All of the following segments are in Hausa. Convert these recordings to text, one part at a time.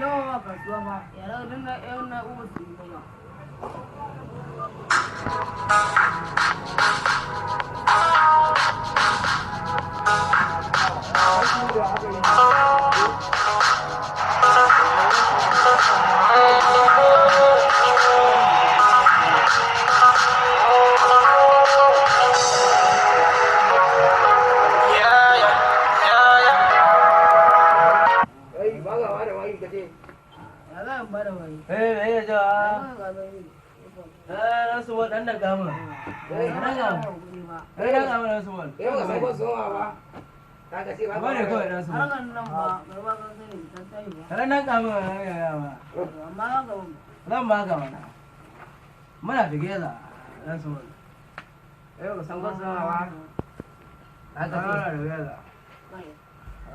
yawa kasuwa ma yara na yan na uwa su yi ba. Muna together. That's all. Yau san ko sawa. Haka ce together.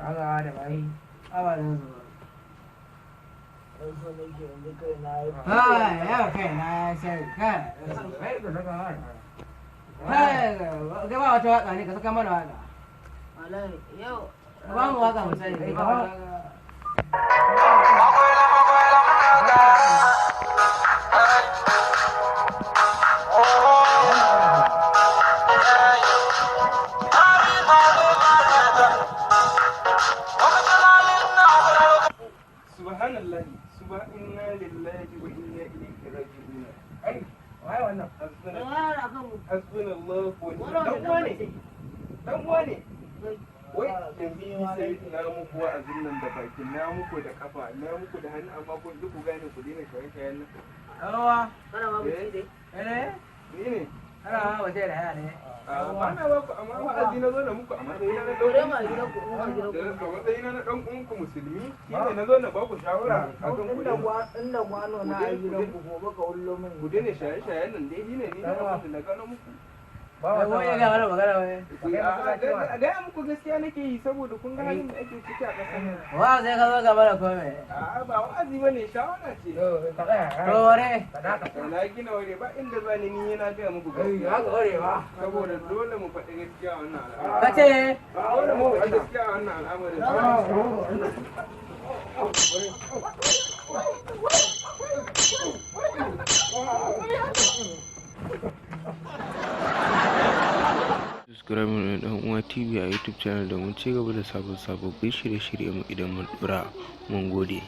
Haka da bai. Aba da su. Ya kai na sai kai. Kai da daga har. Kai ga ba wata waka ne ka saka mana waka. Wallahi yau ba mu waka mu sai ba. Subhanallah, inna lillahi wa inna ilaihi raji'un. Ai, wai wannan hasbunallahu wa dan wane. Wai yanzu sai na muku wa'azin nan da bakin, na muku da kafa, na muku da hannu amma kun duk ku gane ku dina shaye-shayen nan. Awa, kana ma mutum dai. Ni ne. Ana ma wace da haya ne. Ba na ba ku amma wa'azi na zo na muku a matsayina na Dole ma gidan ku ma gidan ku. da matsayina na dan uwanku musulmi, shine na zo na ba ku shawara akan ku Inda gwano na a gidan ku gobe ka wullo min. ku dena shaye-shayen nan dai shine ni na abin da na gano muku. Ba wai ya ga mana magana wai. A gaya muku gaskiya nake yi saboda kun ga halin da ake ciki a ƙasar nan. Wa sai ka zo ga mana komai. A'a ba wa'azi bane shawara ce. To ware. Na gina ware ba inda za ni yana gaya muku Ya ga ware ba. saboda dole mu faɗi gaskiya a wannan al'amari. Kace Dole mu faɗi gaskiya a wannan al'amari. Subscribe mu da Dan Uwa TV a YouTube channel domin ci gaba da sababbin shirye-shirye mu idan mun dora. Mun gode.